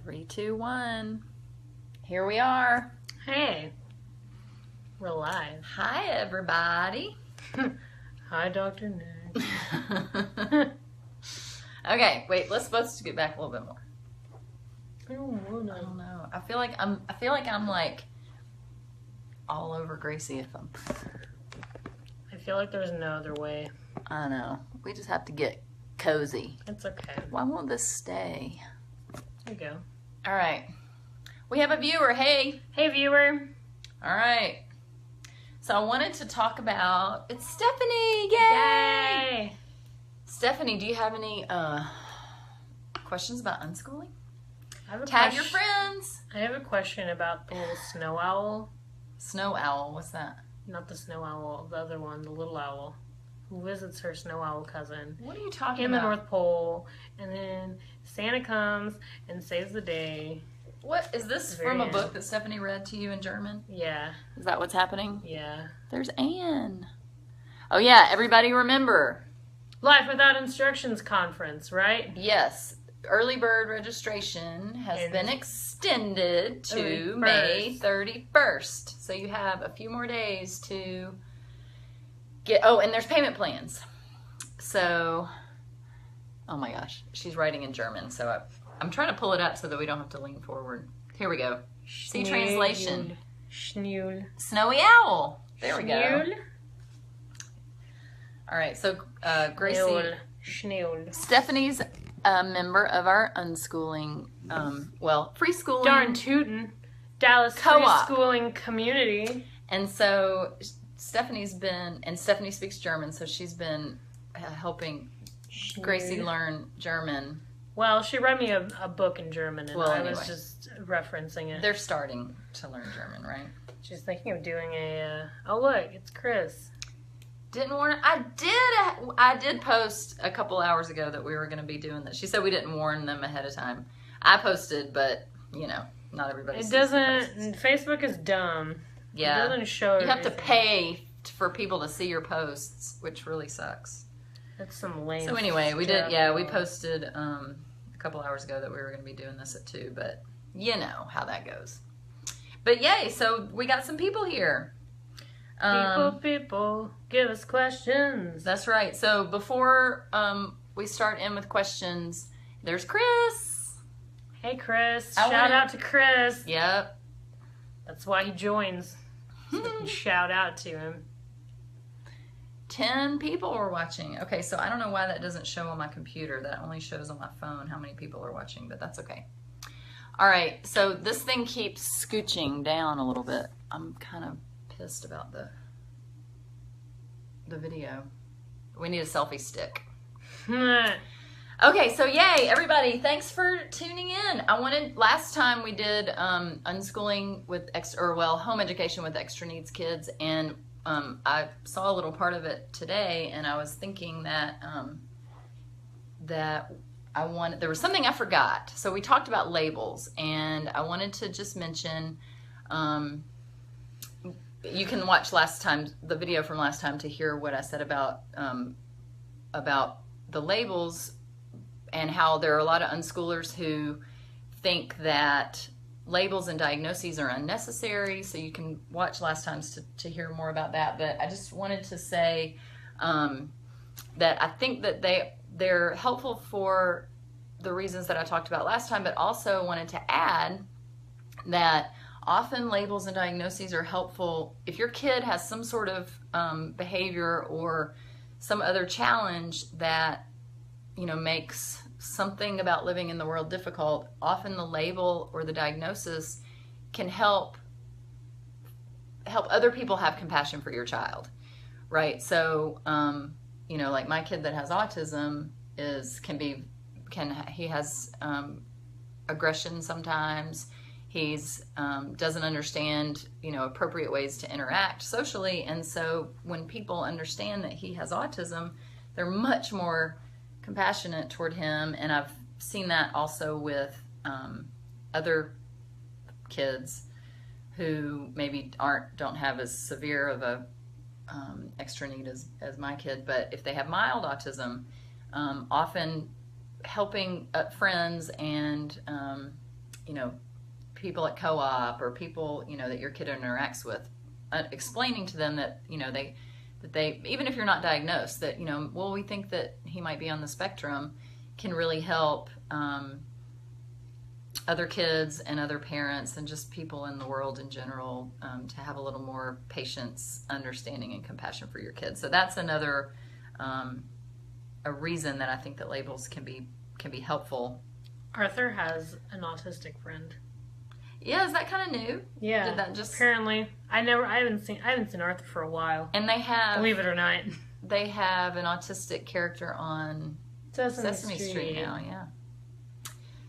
3, 2, 1. Here we are. Hey, we're live. Hi, everybody. Hi, Dr. Nick. Okay, wait. Let's supposed to get back a little bit more. I don't know. I feel like I'm like all over Gracie if I'm. I feel like there's no other way. I know. We just have to get cozy. It's okay. Why won't this stay? There you go. All right. We have a viewer. Hey. Hey, viewer. All right. So I wanted to talk about, it's Stephanie. Yay! Yay! Stephanie, do you have any questions about unschooling? I have a Tag your friends. I have a question about the little snow owl. Snow owl, what's that? Not the snow owl, the other one, the little owl, who visits her snow owl cousin. What are you talking in about? the North Pole, and then Santa comes and saves the day. What is this from a book that Stephanie read to you in German? Yeah. Is that what's happening? Yeah. There's Anne. Oh yeah, everybody remember. Life Without Instructions conference, right? Yes. Early bird registration has been extended to May 31st. So you have a few more days to get, oh, and there's payment plans. So, oh my gosh, she's writing in German. So I'm trying to pull it up so that we don't have to lean forward. Here we go. See translation. Schnule. Snowy owl. There we go. Schnule. All right, so Gracie. Schnule. Stephanie's a member of our unschooling, preschooling. Darn tootin'. Dallas Co-op. preschooling community. And so Stephanie speaks German, so she's been helping Gracie learn German. Well, she read me a book in German, and I was anyway. just referencing it. They're starting to learn German, right? She's thinking of doing oh look, it's Chris. Didn't warn her. I did post a couple hours ago that we were going to be doing this. She said we didn't warn them ahead of time. I posted, but not everybody. It doesn't. Facebook is dumb. Yeah, it doesn't show. You have to pay for people to see your posts, which really sucks. That's some lame. So anyway, we did. Yeah, we posted a couple hours ago that we were going to be doing this at 2, but you know how that goes. But yay! So we got some people here. People, give us questions. That's right. So before we start in with questions, there's Chris. Hey, Chris. Shout out to Chris. Yep. That's why he joins. So we can shout out to him. 10 people are watching. Okay, so I don't know why that doesn't show on my computer. That only shows on my phone how many people are watching, but that's okay. All right, so this thing keeps scooching down a little bit. I'm kind of pissed about the video. We need a selfie stick. Okay, so yay, everybody. Thanks for tuning in. Last time we did unschooling with home education with extra needs kids, and I saw a little part of it today, and I was thinking that there was something I forgot. So we talked about labels, and I wanted to just mention, you can watch the video from last time to hear what I said about the labels and how there are a lot of unschoolers who think that labels and diagnoses are unnecessary. So you can watch last time to hear more about that. But I just wanted to say that I think that they're helpful for the reasons that I talked about last time, but also wanted to add that often labels and diagnoses are helpful if your kid has some sort of behavior or some other challenge that makes something about living in the world difficult. Often the label or the diagnosis can help other people have compassion for your child, right? So like my kid that has autism he has aggression sometimes. He's doesn't understand, appropriate ways to interact socially. And so when people understand that he has autism, they're much more compassionate toward him. And I've seen that also with other kids who maybe don't have as severe of a extra need as my kid. But if they have mild autism, often helping friends and people at co-op or people, that your kid interacts with, explaining to them that, that they, even if you're not diagnosed, that, well, we think that he might be on the spectrum, can really help other kids and other parents and just people in the world in general to have a little more patience, understanding, and compassion for your kids. So that's another a reason that I think that labels can be helpful. Arthur has an autistic friend. Yeah, is that kind of new? Yeah. Did that just apparently? I haven't seen Arthur for a while. And they have, believe it or not, they have an autistic character on Sesame Street now. Yeah.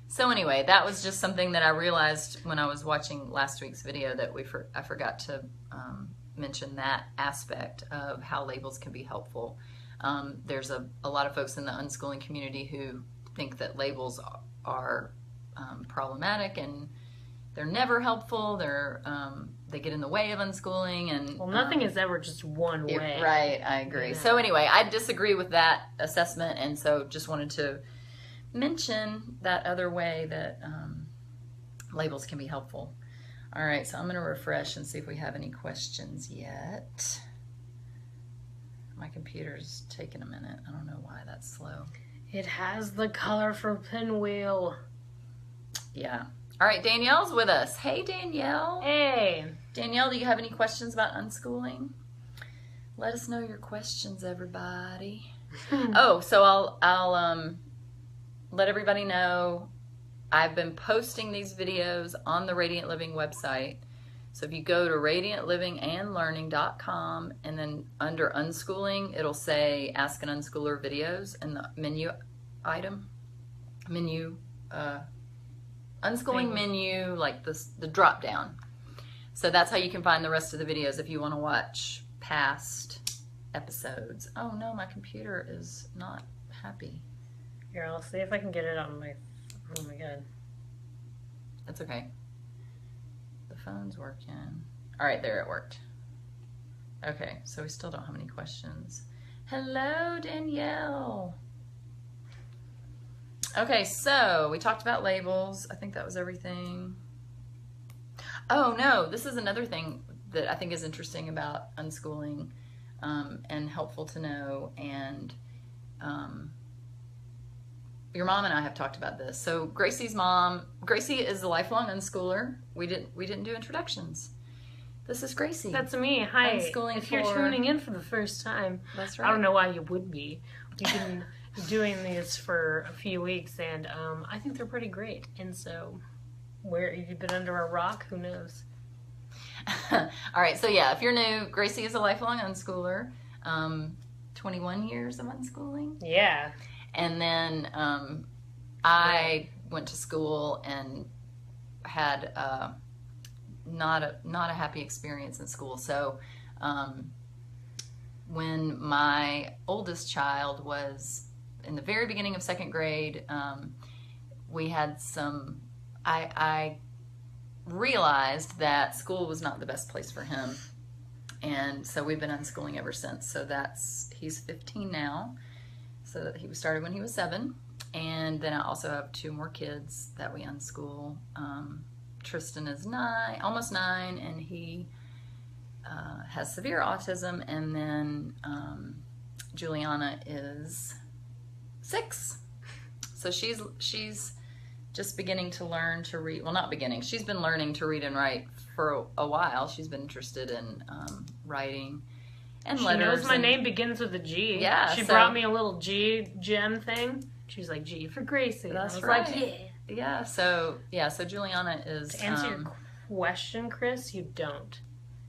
So anyway, that was just something that I realized when I was watching last week's video that I forgot to mention that aspect of how labels can be helpful. There's a lot of folks in the unschooling community who think that labels are problematic and they're never helpful. They get in the way of unschooling, and nothing is ever just one way. Right, I agree. Yeah. So anyway, I disagree with that assessment, and so just wanted to mention that other way that labels can be helpful. All right, so I'm going to refresh and see if we have any questions yet. My computer's taking a minute. I don't know why that's slow. It has the colorful pinwheel. Yeah. All right, Danielle's with us. Hey, Danielle. Hey. Danielle, do you have any questions about unschooling? Let us know your questions, everybody. Oh, so I'll let everybody know I've been posting these videos on the Radiant Living website. So if you go to radiantlivingandlearning.com and then under unschooling, it'll say Ask an Unschooler videos in the menu item. Unschooling menu, like the drop down. So that's how you can find the rest of the videos if you want to watch past episodes. Oh no, my computer is not happy. Here, I'll see if I can get it on my... Oh my god. That's okay. The phone's working. All right, there, it worked. Okay, so we still don't have any questions. Hello, Danielle. Okay, so we talked about labels. I think that was everything. Oh no, this is another thing that I think is interesting about unschooling and helpful to know. And your mom and I have talked about this. So Gracie's mom, Gracie is a lifelong unschooler. We didn't do introductions. This is Gracie. That's me. Hi. Unschooling if you're tuning in for the first time, that's right. I don't know why you would be. We've been doing these for a few weeks, and I think they're pretty great. And so, where you've been under a rock, who knows? All right. So yeah, if you're new, Gracie is a lifelong unschooler. 21 years of unschooling. Yeah. And then I went to school and had not a happy experience in school. So when my oldest child was in the very beginning of second grade, we had some, I realized that school was not the best place for him. And so we've been unschooling ever since. So he's 15 now. So he started when he was 7. And then I also have 2 more kids that we unschool. Tristan is 9, almost 9, and he has severe autism. And then Juliana is 6. So she's just beginning to learn to read. Well, not beginning. She's been learning to read and write for a while. She's been interested in writing and letters. She knows my name begins with a G. Yeah. She brought me a little G gem thing. She's like, G for Gracie. That's right. Like, yeah. So Juliana is... To answer your question, Chris, you don't.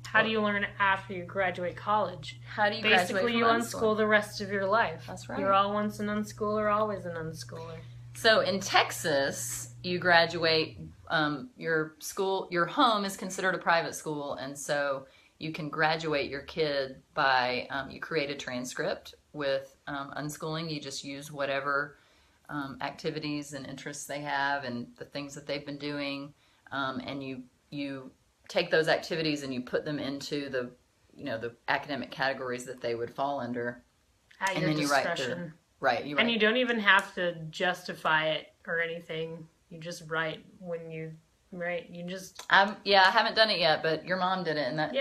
How do you learn after you graduate college? How do you graduate from Basically, you unschool the rest of your life. That's right. You're all once an unschooler, always an unschooler. So in Texas, you graduate, your home is considered a private school, and so you can graduate your kid by, you create a transcript with unschooling. You just use whatever activities and interests they have and the things that they've been doing, and you take those activities and you put them into the academic categories that they would fall under. At your discretion. Right. And you don't even have to justify it or anything. You just write when you write. You just I haven't done it yet, but your mom did it, and that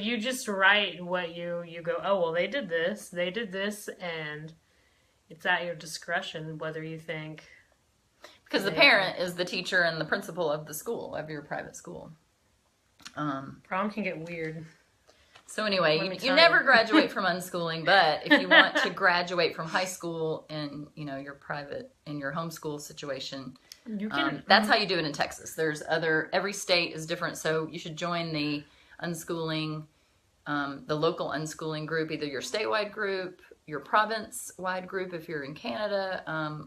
you just write what you go. Oh well, they did this, and it's at your discretion whether you think. Because the parent is the teacher and the principal of the school, of your private school. Prom can get weird. So anyway, you never graduate from unschooling, but if you want to graduate from high school in, your private, in your homeschool situation, you can, that's how you do it in Texas. Every state is different, so you should join the unschooling, the local unschooling group, either your statewide group, your province-wide group if you're in Canada,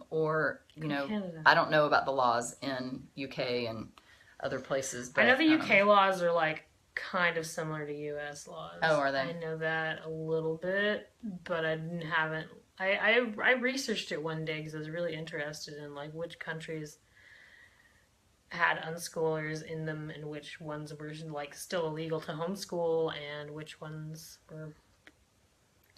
or, Canada. I don't know about the laws in UK and other places. But, I know the UK laws are like kind of similar to US laws. Oh, are they? I know that a little bit, but I haven't. I researched it one day because I was really interested in like which countries had unschoolers in them and which ones were like still illegal to homeschool and which ones were.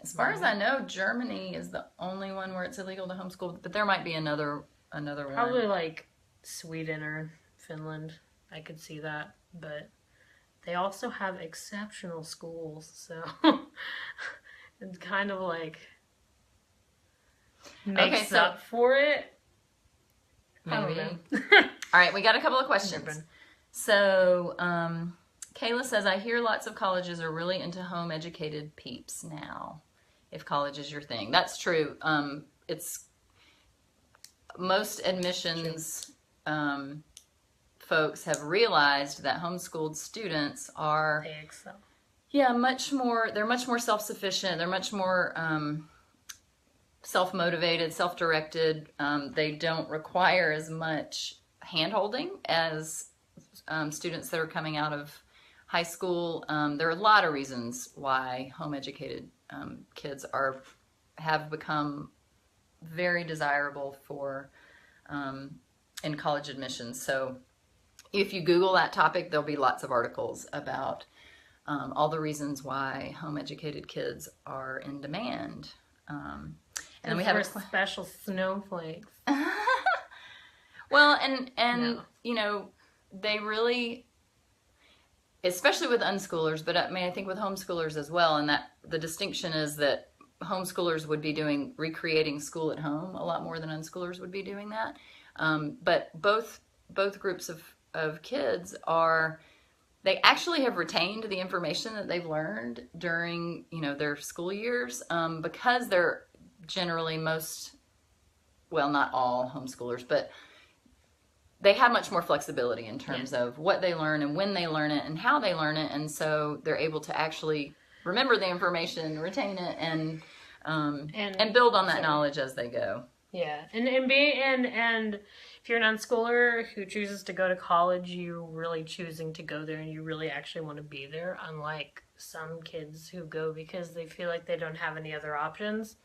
As far as I know, Germany is the only one where it's illegal to homeschool, but there might be another one. Probably like Sweden or Finland. I could see that, but they also have exceptional schools, so it's kind of like makes up for it. Maybe. I don't know. All right, we got a couple of questions. So, Kayla says, I hear lots of colleges are really into home-educated peeps now, if college is your thing. That's true. It's most admissions folks have realized that homeschooled students are They excel. they're much more self-sufficient, they're much more self-motivated, self-directed. They don't require as much hand-holding as students that are coming out of high school. There are a lot of reasons why home-educated kids have become very desirable for in college admissions. So if you Google that topic, there'll be lots of articles about all the reasons why home-educated kids are in demand. And then we have special snowflakes. Well, and they really, especially with unschoolers, but I think with homeschoolers as well, and that the distinction is that homeschoolers would be recreating school at home a lot more than unschoolers would be doing that. But both groups of kids they actually have retained the information that they've learned during, their school years, because they're generally not all homeschoolers, but they have much more flexibility in terms of what they learn and when they learn it and how they learn it. And so they're able to actually remember the information, retain it, and build on that knowledge as they go. Yeah, and if you're an unschooler who chooses to go to college, you're really choosing to go there and you really actually want to be there, unlike some kids who go because they feel like they don't have any other options.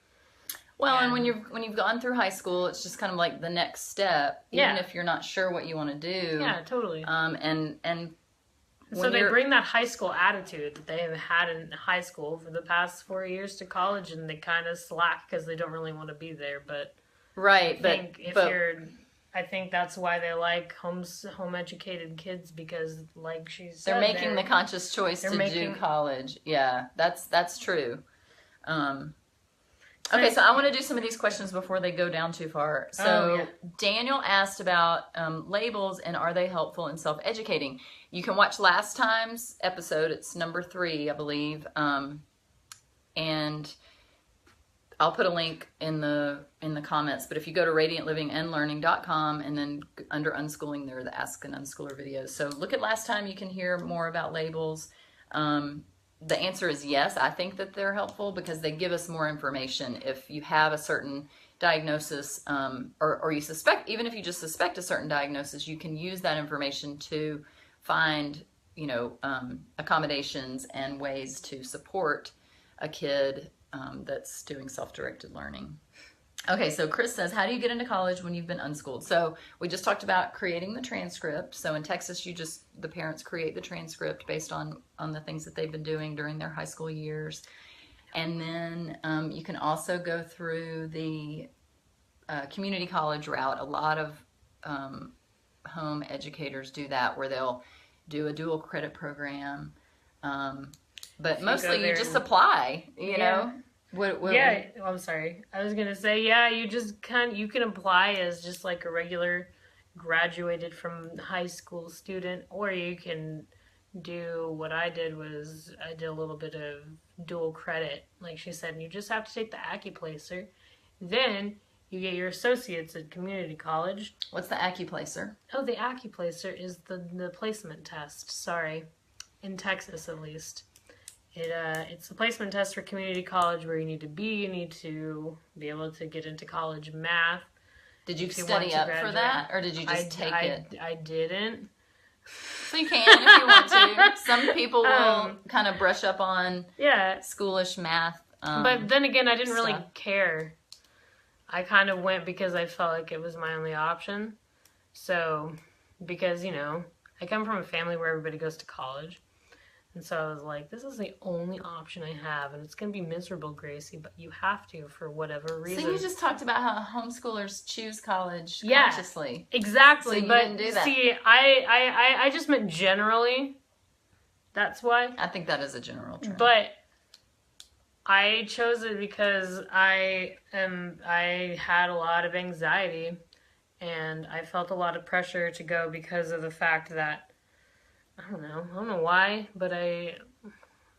Well, and when you've gone through high school, it's just kind of like the next step, even if you're not sure what you want to do. Yeah, totally. And so they bring that high school attitude that they have had in high school for the past 4 years to college, and they kind of slack because they don't really want to be there. But right, I think that's why they like home-educated kids, because, like she said, they're making the conscious choice to do college. Yeah, that's true. Okay, so I want to do some of these questions before they go down too far. So Daniel asked about labels and are they helpful in self-educating. You can watch last time's episode. It's number 3, I believe. And I'll put a link in the comments. But if you go to radiantlivingandlearning.com and then under unschooling, there are the Ask an Unschooler videos. So look at last time. You can hear more about labels. The answer is yes. I think that they're helpful because they give us more information. If you have a certain diagnosis, or you suspect, even if you just suspect a certain diagnosis, you can use that information to find, accommodations and ways to support a kid that's doing self-directed learning. Okay, so Chris says, how do you get into college when you've been unschooled? So we just talked about creating the transcript. So in Texas, the parents create the transcript based on the things that they've been doing during their high school years. And then you can also go through the community college route. A lot of home educators do that, where they'll do a dual credit program. But mostly you just apply, you know? I'm sorry. I was going to say, you can apply as just like a regular graduated from high school student, or you can do what I did a little bit of dual credit. Like she said, you just have to take the AccuPlacer. Then you get your associates at community college. What's the AccuPlacer? Oh, the AccuPlacer is the placement test. Sorry. In Texas, at least. It's a placement test for community college where you need to be able to get into college math. Did you study up for that, or did you just take it? I didn't. So you can if you want to. Some people will kind of brush up on schoolish math. But then again, I didn't really care. I kind of went because I felt like it was my only option. So, because, I come from a family where everybody goes to college. And so I was like, this is the only option I have. And it's going to be miserable, Gracie, but you have to for whatever reason. So you just talked about how homeschoolers choose college consciously. Exactly. So but didn't do that. See, I just meant generally. That's why. I think that is a general trend. But I chose it because I had a lot of anxiety, and I felt a lot of pressure to go because of the fact that, I don't know why, but I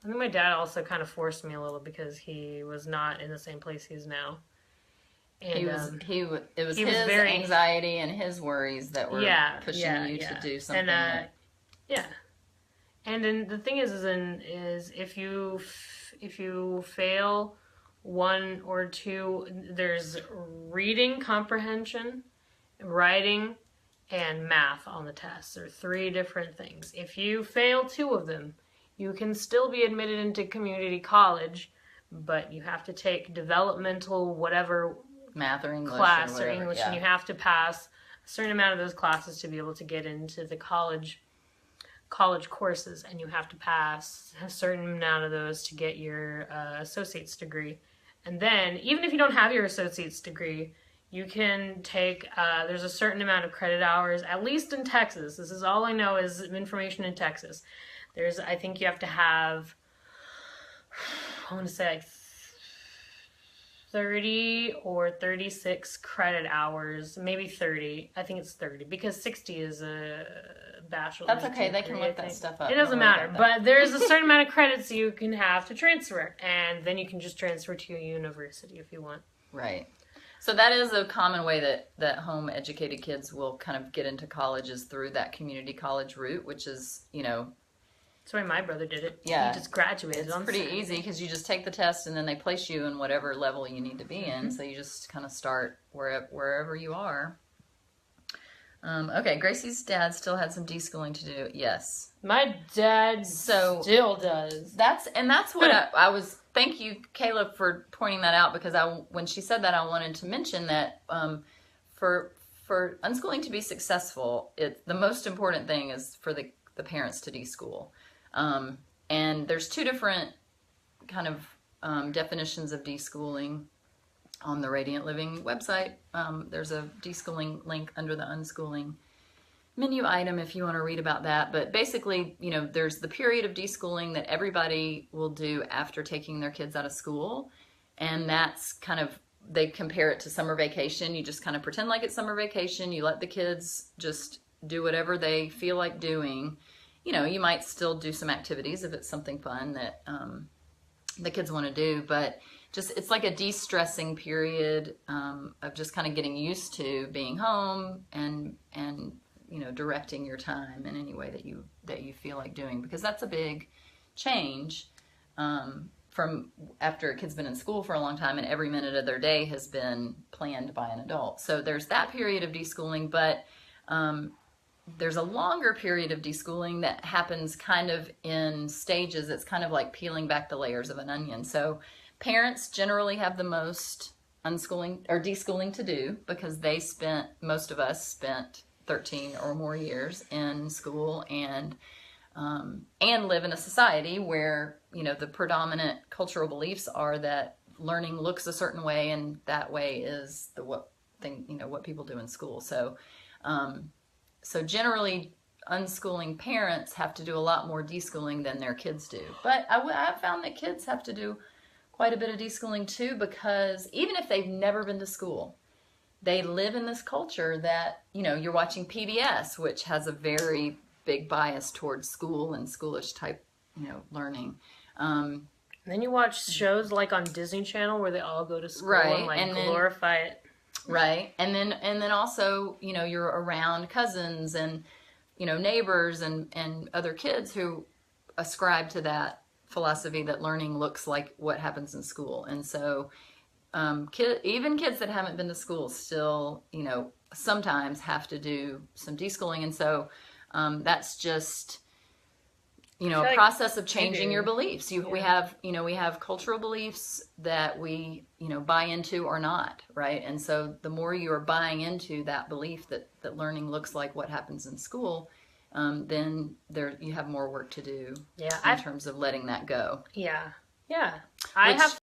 think my dad also kind of forced me a little because he was not in the same place he is now. And it was his very anxiety and his worries that were pushing you to do something. And and then the thing is if you fail one or two, there's reading comprehension, writing, and math on the test. There are 3 different things. If you fail 2 of them, you can still be admitted into community college, but you have to take developmental whatever math or English class or English, and you have to pass a certain amount of those classes to be able to get into the college courses, and you have to pass a certain amount of those to get your associate's degree. And then, even if you don't have your associate's degree, you can take, there's a certain amount of credit hours, at least in Texas. This is all I know is information in Texas. I think you have to have, I want to say like 30 or 36 credit hours, maybe 30. I think it's 30 because 60 is a bachelor's. That's okay. They can look that stuff up. It doesn't matter. But there's a certain amount of credits you can have to transfer. And then you can just transfer to your university if you want. Right. So that is a common way that home educated kids will kind of get into college, is through that community college route, which is, that's the way my brother did it. Yeah. He just graduated. It's pretty easy because you just take the test and then they place you in whatever level you need to be in. So you just kind of start wherever you are. Okay, Gracie's dad still had some deschooling to do. Yes. My dad still does. That's what I was. Thank you, Caleb, for pointing that out, because when she said that, I wanted to mention that for unschooling to be successful, the most important thing is for the parents to deschool. And there's 2 different kind of definitions of deschooling on the Radiant Living website. There's a deschooling link under the unschooling menu item if you want to read about that. But basically, there's the period of deschooling that everybody will do after taking their kids out of school. And that's kind of, they compare it to summer vacation. You just kind of pretend like it's summer vacation. You let the kids just do whatever they feel like doing. You might still do some activities if it's something fun that the kids want to do, but it's like a de-stressing period of just kind of getting used to being home and directing your time in any way that you feel like doing, because that's a big change from after a kid's been in school for a long time and every minute of their day has been planned by an adult. So there's that period of deschooling, but there's a longer period of deschooling that happens kind of in stages. It's kind of like peeling back the layers of an onion. So parents generally have the most unschooling or deschooling to do, because most of us spent 13 or more years in school and live in a society where, the predominant cultural beliefs are that learning looks a certain way, and that way is what people do in school. So So generally, unschooling parents have to do a lot more deschooling than their kids do. But I've found that kids have to do quite a bit of deschooling too, because even if they've never been to school, they live in this culture that, you're watching PBS, which has a very big bias towards school and schoolish type, learning. And then you watch shows like on Disney Channel where they all go to school and glorify it. Right. And then also, you're around cousins and, neighbors and other kids who ascribe to that philosophy that learning looks like what happens in school. And so even kids that haven't been to school still, sometimes have to do some deschooling. And so that's just, a process of changing your beliefs. We have cultural beliefs that we, buy into or not, right? And so the more you are buying into that belief that learning looks like what happens in school, then you have more work to do in terms of letting that go. Yeah. I have